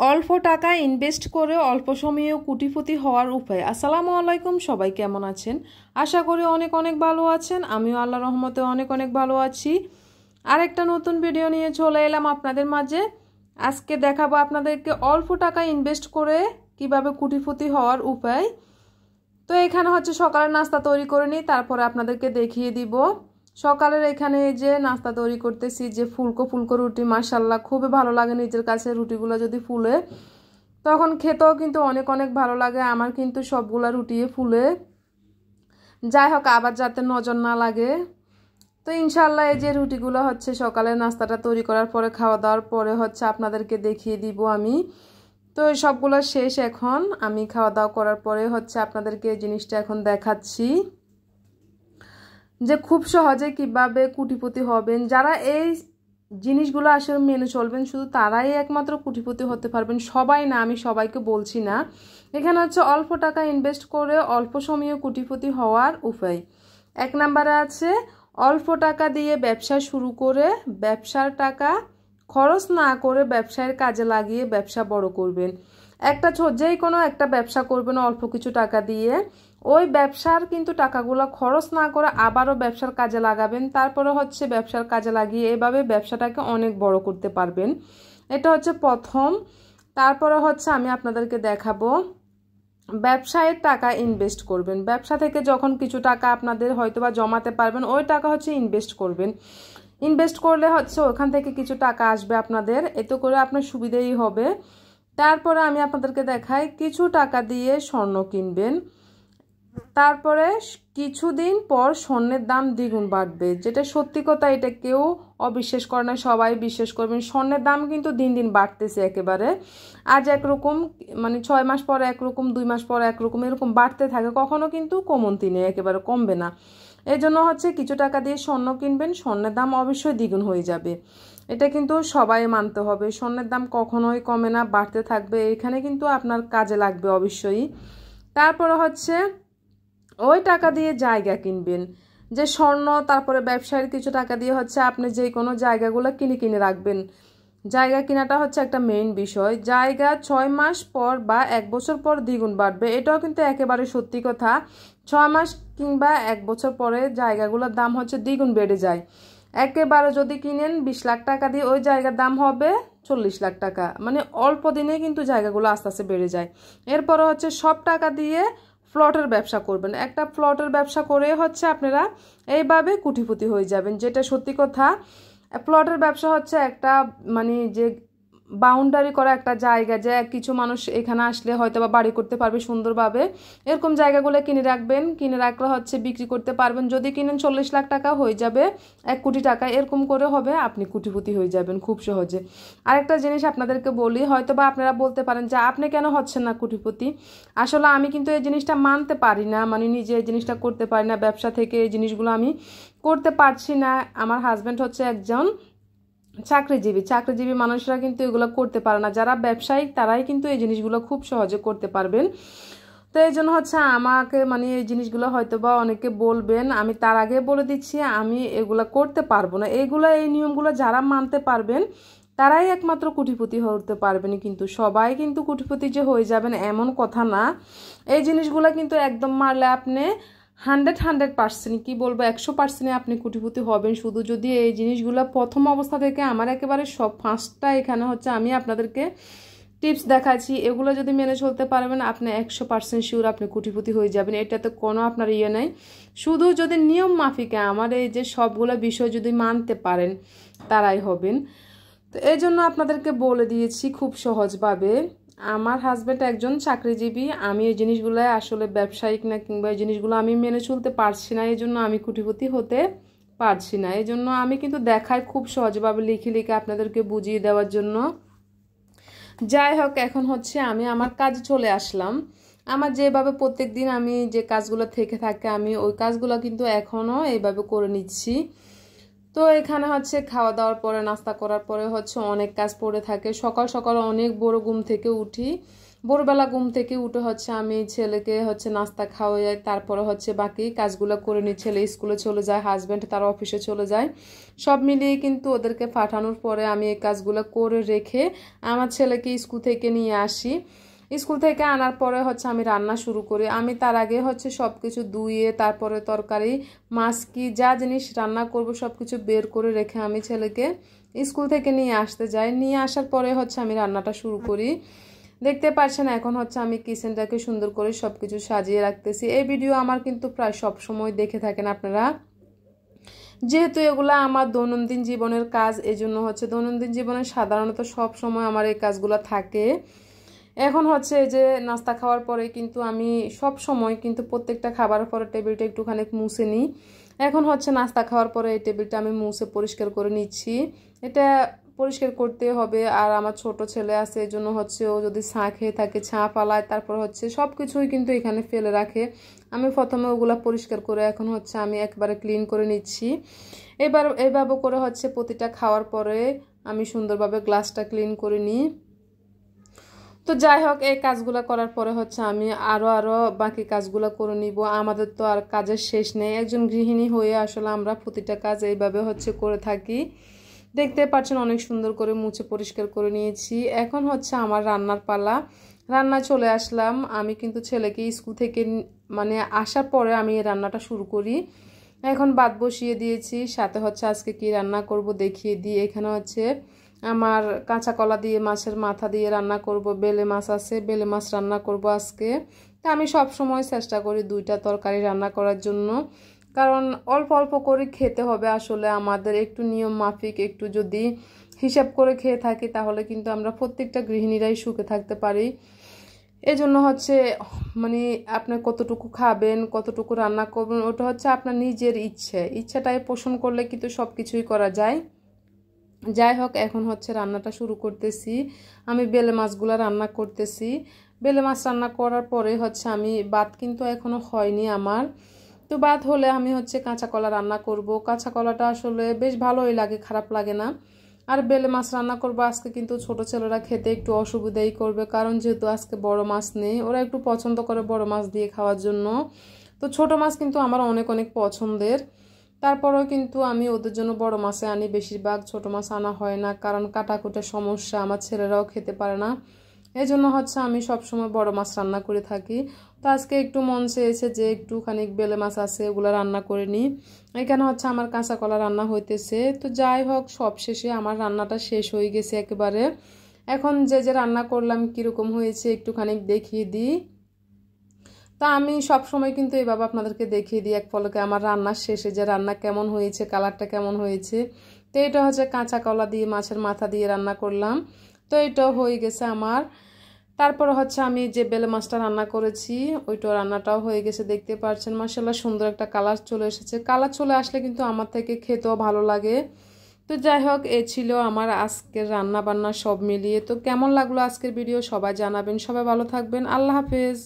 অল্প টাকা ইনভেস্ট করে অল্প সময়ে কোটিপতি হওয়ার উপায়। আসসালামু আলাইকুম, সবাই কেমন আছেন? আশা করি অনেক অনেক ভালো আছেন। আমিও আল্লাহর রহমতে অনেক অনেক ভালো আছি। আরেকটা নতুন ভিডিও নিয়ে চলে এলাম আপনাদের মাঝে। আজকে দেখাবো আপনাদেরকে অল্প টাকা ইনভেস্ট করে কিভাবে কোটিপতি হওয়ার উপায়। তো এখানে হচ্ছে সকালের নাস্তা তৈরি করে নিই, তারপরে আপনাদেরকে দেখিয়ে দিব। সকালের এখানে যে নাস্তা তৈরি করতেছি, যে ফুলকো ফুলকো রুটি, মাশাল্লাহ খুবই ভালো লাগে নিজের কাছে। রুটিগুলো যদি ফুলে তখন খেতেও কিন্তু অনেক অনেক ভালো লাগে। আমার কিন্তু সবগুলা রুটিয়ে ফুলে, যাই হোক আবার যাতে নজর না লাগে। তো ইনশাল্লাহ এই যে রুটিগুলো হচ্ছে সকালের নাস্তাটা তৈরি করার পরে, খাওয়া দাওয়ার পরে হচ্ছে আপনাদেরকে দেখিয়ে দিব আমি। তো এই সবগুলো শেষ, এখন আমি খাওয়া দাওয়া করার পরে হচ্ছে আপনাদেরকে এই জিনিসটা এখন দেখাচ্ছি যে খুব সহজে কিভাবে কোটিপতি হবেন। যারা এই জিনিসগুলো আসলে মেনে চলবেন শুধু তারাই একমাত্র কোটিপতি হতে পারবেন, সবাই না, আমি সবাইকে বলছি না। এখানে হচ্ছে অল্প টাকা ইনভেস্ট করে অল্প সময়ে কোটিপতি হওয়ার উপায়। এক নম্বরে আছে অল্প টাকা দিয়ে ব্যবসা শুরু করে ব্যবসার টাকা খরচ না করে ব্যবসায়ের কাজে লাগিয়ে ব্যবসা বড় করবেন। যেই কোনো একটা ব্যবসা করবেন অল্প কিছু টাকা দিয়ে, ওই ব্যবসার কিন্তু টাকাগুলো খরচ না করে আবারও ব্যবসার কাজে লাগাবেন। তারপরে হচ্ছে ব্যবসার কাজে লাগিয়ে এভাবে ব্যবসাটাকে অনেক বড় করতে পারবেন। এটা হচ্ছে প্রথম। তারপরে হচ্ছে আমি আপনাদেরকে দেখাবো ব্যবসায় টাকা ইনভেস্ট করবেন। ব্যবসা থেকে যখন কিছু টাকা আপনাদের হয়তোবা জমাতে পারবেন, ওই টাকা হচ্ছে ইনভেস্ট করবেন। ইনভেস্ট করলে হচ্ছে ওখান থেকে কিছু টাকা আসবে আপনাদের, এতে করে আপনার সুবিধাই হবে। তারপরে আমি আপনাদেরকে দেখাই কিছু টাকা দিয়ে স্বর্ণ কিনবেন। তারপরে কিছুদিন পর স্বর্ণের দাম দ্বিগুণ বাড়বে, যেটা সত্যি কথা, এটা কেউ অবিশ্বাস করে না, সবাই বিশ্বাস করবেন। স্বর্ণের দাম কিন্তু দিন দিন বাড়তেছে একেবারে। আজ একরকম, মানে 6 মাস পর একরকম, 2 মাস পর একরকম, এরকম বাড়তে থাকে, কখনো কিন্তু কমতি নেই, একেবারে কমবে না। এই জন্য হচ্ছে কিছু টাকা দিয়ে স্বর্ণ কিনবেন, স্বর্ণের দাম অবশ্যই দ্বিগুণ হয়ে যাবে। এটা কিন্তু সবাই মানতে হবে, স্বর্ণের দাম কখনোই কমে না, বাড়তে থাকবে। এখানে কিন্তু আপনার কাজে লাগবে অবশ্যই। তারপরে হচ্ছে ওই টাকা দিয়ে জায়গা কিনবেন, যে স্বর্ণ তারপরে ব্যবসায়ের কিছু টাকা দিয়ে হচ্ছে আপনি যে কোনো জায়গাগুলো কিনে রাখবেন। জায়গা কেনাটা হচ্ছে একটা মেইন বিষয়। জায়গা 6 মাস পর বা 1 বছর পর দ্বিগুণ বাড়বে, এটাও কিন্তু একেবারে সত্যি কথা। 6 মাস কিংবা 1 বছর পরে জায়গাগুলোর দাম হচ্ছে দ্বিগুণ বেড়ে যায়। একেবারে যদি কিনেন 20 লাখ টাকা দিয়ে, ওই জায়গার দাম হবে 40 লাখ টাকা। মানে অল্প দিনে কিন্তু জায়গাগুলো আস্তে আস্তে বেড়ে যায়। এরপরে হচ্ছে সব টাকা দিয়ে প্লটের ব্যবসা করবেন। একটা প্লটের ব্যবসা করে হচ্ছে আপনারা এইভাবে কোটিপতি হয়ে যাবেন, যেটা সত্যি কথা। প্লটের ব্যবসা হচ্ছে একটা, মানে যে বাউন্ডারি করা একটা জায়গা, যে কিছু মানুষ এখানে আসলে হয়তো বা বাড়ি করতে পারবে সুন্দরভাবে, এরকম জায়গাগুলো কিনে রাখবেন। কিনে রাখলে হচ্ছে বিক্রি করতে পারবেন। যদি কিনেন 40 লাখ টাকা, হয়ে যাবে 1 কোটি টাকা, এরকম করে হবে, আপনি কোটিপতি হয়ে যাবেন খুব সহজে। আরেকটা জিনিস আপনাদেরকে বলি, হয়তো বা আপনারা বলতে পারেন যে আপনি কেন হচ্ছেন না কোটিপতি। আসলে আমি কিন্তু এই জিনিসটা মানতে পারি না, মানে নিজে এই জিনিসটা করতে পারি না। ব্যবসা থেকে এই জিনিসগুলো আমি করতে পারছি না। আমার হাজব্যান্ড হচ্ছে একজন চাকরিজীবী মানুষরা কিন্তু এগুলো করতে পারে না। যারা ব্যবসায়িক তারাই কিন্তু এই জিনিসগুলো খুব সহজে করতে পারবেন। তো এই জন্য হচ্ছে আমাকে, মানে এই জিনিসগুলো হয়তো বা অনেকে বলবেন, আমি তার আগে বলে দিচ্ছি আমি এগুলো করতে পারবো না। এই নিয়মগুলো যারা মানতে পারবেন তারাই একমাত্র কোটিপতি হতে পারবেন। কিন্তু সবাই কিন্তু কোটিপতি যে হয়ে যাবেন এমন কথা না। এই জিনিসগুলো কিন্তু একদম মারলে আপনি 100% কি বলবো, 100% আপনি কোটিপতি হবেন, শুধু যদি এই জিনিসগুলো প্রথম অবস্থা থেকে আমার একেবারে সব 5টা এখানে হচ্ছে আমি আপনাদেরকে টিপস দেখাচ্ছি, এগুলো যদি মেনে চলতে পারবেন আপনি 100% শিওর আপনি কোটিপতি হয়ে যাবেন। এটাতে কোনো আপনার ইয়ে নেই। শুধু যদি নিয়ম মাফিকে আমার এই যে সবগুলো বিষয় যদি মানতে পারেন তারাই হবেন। তো এই জন্য আপনাদেরকে বলে দিয়েছি খুব সহজভাবে। আমার হাজব্যান্ড একজন চাকরিজীবী, আমি এই জিনিসগুলো আসলে ব্যবসায়িক না, কিংবা এই জিনিসগুলো আমি মেনে চলতে পারছি না, এই জন্য আমি কোটিপতি হতে পারছি না। এই জন্য আমি কিন্তু দেখাই খুব সহজভাবে লিখে লিখে আপনাদেরকে বুঝিয়ে দেওয়ার জন্য। যাই হোক, এখন হচ্ছে আমি আমার কাজে চলে আসলাম। আমার যেভাবে প্রত্যেক দিন আমি যে কাজগুলো থেকে থাকে, আমি ওই কাজগুলো কিন্তু এখনও এইভাবে করে নিচ্ছি। তো এখানে হচ্ছে খাওয়া দাওয়ার পরে, নাস্তা করার পরে হচ্ছে অনেক কাজ পড়ে থাকে। সকাল সকাল অনেক বড় ঘুম থেকে উঠি, ভোরবেলা ঘুম থেকে উঠে হচ্ছে আমি ছেলেকে হচ্ছে নাস্তা খাওয়াই, তারপরে হচ্ছে বাকি কাজগুলো করে নিই। ছেলে স্কুলে চলে যায়, হাজব্যান্ড তার অফিসে চলে যায়। সব মিলিয়ে কিন্তু ওদেরকে পাঠানোর পরে আমি এই কাজগুলো করে রেখে আমার ছেলেকে স্কুল থেকে নিয়ে আসি। স্কুল থেকে আনার পরে হচ্ছে আমি রান্না শুরু করি। আমি তার আগে হচ্ছে সব কিছু ধুয়ে তারপরে তরকারি মাছ কি যা জিনিস রান্না করব সব কিছু বের করে রেখে আমি ছেলেকে স্কুল থেকে নিয়ে আসতে যাই। নিয়ে আসার পরে হচ্ছে আমি রান্নাটা শুরু করি। দেখতে পাচ্ছেন এখন হচ্ছে আমি কিচেনটাকে সুন্দর করে সব কিছু সাজিয়ে রাখতেছি। এই ভিডিও আমার কিন্তু প্রায় সব সময় দেখে থাকেন আপনারা, যেহেতু এগুলা আমার দৈনন্দিন জীবনের কাজ, এজন্য হচ্ছে দৈনন্দিন জীবনে সাধারণত সব সময় আমার এই কাজগুলো থাকে। এখন হচ্ছে এই যে নাস্তা খাওয়ার পরে কিন্তু আমি সব সময় কিন্তু প্রত্যেকটা খাবারের পরে টেবিলটা একটুখানি মুছে নিই। এখন হচ্ছে নাস্তা খাওয়ার পরে এই টেবিলটা আমি মুছে পরিষ্কার করে নিচ্ছি। এটা পরিষ্কার করতে হবে। আর আমার ছোট ছেলে আছে, এই জন্য হচ্ছে ও যদি ছা খেয়ে থাকে ছা ফালায়, তারপর হচ্ছে সব কিছুই কিন্তু এখানে ফেলে রাখে। আমি প্রথমে ওগুলা পরিষ্কার করে এখন হচ্ছে আমি একবারে ক্লিন করে নিচ্ছি। এবার এইভাবে করে হচ্ছে প্রতিটা খাওয়ার পরে আমি সুন্দরভাবে গ্লাসটা ক্লিন করে নিই। তো যাই হোক, এই কাজগুলো করার পরে হচ্ছে আমি আরও বাকি কাজগুলো করে নিব। আমাদের তো আর কাজের শেষ নেই। একজন গৃহিণী হয়ে আসলে আমরা প্রতিটা কাজ এইভাবে হচ্ছে করে থাকি। দেখতে পাচ্ছেন অনেক সুন্দর করে মুছে পরিষ্কার করে নিয়েছি। এখন হচ্ছে আমার রান্নার পালা। রান্না চলে আসলাম। আমি কিন্তু ছেলেকে স্কুল থেকে মানে আসার পরে আমি এই রান্নাটা শুরু করি। এখন ভাত বসিয়ে দিয়েছি, সাথে হচ্ছে আজকে কি রান্না করব দেখিয়ে দিই। এখানে হচ্ছে আমার কাঁচা কলা দিয়ে মাছের মাথা দিয়ে রান্না করব, বেলে মাছ আছে, বেলে মাছ রান্না করব আজকে। তা আমি সব সময় চেষ্টা করি দুইটা তরকারি রান্না করার জন্য, কারণ অল্প অল্প করে খেতে হবে। আসলে আমাদের একটু নিয়ম মাফিক একটু যদি হিসাব করে খেয়ে থাকি তাহলে কিন্তু আমরা প্রত্যেকটা গৃহিণীরাই সুখে থাকতে পারি। এজন্য হচ্ছে মানে আপনি কতটুকু খাবেন কতটুকু রান্না করবেন ওটা হচ্ছে আপনার নিজের ইচ্ছাটাই পোষণ করলে কিন্তু সব কিছুই করা যায়। যাই হোক, এখন হচ্ছে রান্নাটা শুরু করতেছি। আমি বেলে মাছগুলো রান্না করতেছি। বেলে মাছ রান্না করার পরে হচ্ছে আমি ভাত কিন্তু এখনো হয়নি আমার। তো ভাত হলে আমি হচ্ছে কাঁচা কলা রান্না করব। কাঁচা কলাটা আসলে বেশ ভালোই লাগে, খারাপ লাগে না। আর বেলে মাছ রান্না করব আজকে, কিন্তু ছোট ছেলেরা খেতে একটু অসুবিধাই করবে, কারণ যেহেতু আজকে বড় মাছ নেই, ওরা একটু পছন্দ করে বড় মাছ দিয়ে খাওয়ার জন্য। তো ছোট মাছ কিন্তু আমার অনেক অনেক পছন্দের, তারপরেও কিন্তু আমি ওদের জন্য বড় মাছে আনি। বেশিরভাগ ছোট মাছ আনা হয় না, কারণ কাটাকুটের সমস্যা, আমার ছেলেরাও খেতে পারে না। এই জন্য হচ্ছে আমি সবসময় বড় মাছ রান্না করে থাকি। তো আজকে একটু মন চেয়েছে যে একটুখানি বেলে মাছ আছে ওগুলো রান্না করে নিই। এখানে হচ্ছে আমার কাঁচা কলা রান্না হইতেছে। তো যাই হোক, সব শেষে আমার রান্নাটা শেষ হয়ে গেছে একেবারে। এখন যে রান্না করলাম কীরকম হয়েছে একটুখানি দেখিয়ে দিই। তা আমি সব সময় কিন্তু এইভাবে আপনাদেরকে দেখিয়ে দিই এক পলকে আমার রান্নার শেষে যে রান্না কেমন হয়েছে, কালারটা কেমন হয়েছে। তো এটা হচ্ছে কাঁচা কলা দিয়ে মাছের মাথা দিয়ে রান্না করলাম। তো এটাও হয়ে গেছে আমার। তারপরে হচ্ছে আমি যে বেলে মাছটা রান্না করেছি ওইটা রান্নাটাও হয়ে গেছে। দেখতে পাচ্ছেন মাশাআল্লাহ সুন্দর একটা কালার চলে এসেছে। কালার চলে আসলে কিন্তু আমার থেকে খেতেও ভালো লাগে। তো যাই হোক, এ ছিল আমার আজকের রান্না বান্না সব মিলিয়ে। তো কেমন লাগলো আজকের ভিডিও সবাই জানাবেন। সবাই ভালো থাকবেন। আল্লাহ হাফেজ।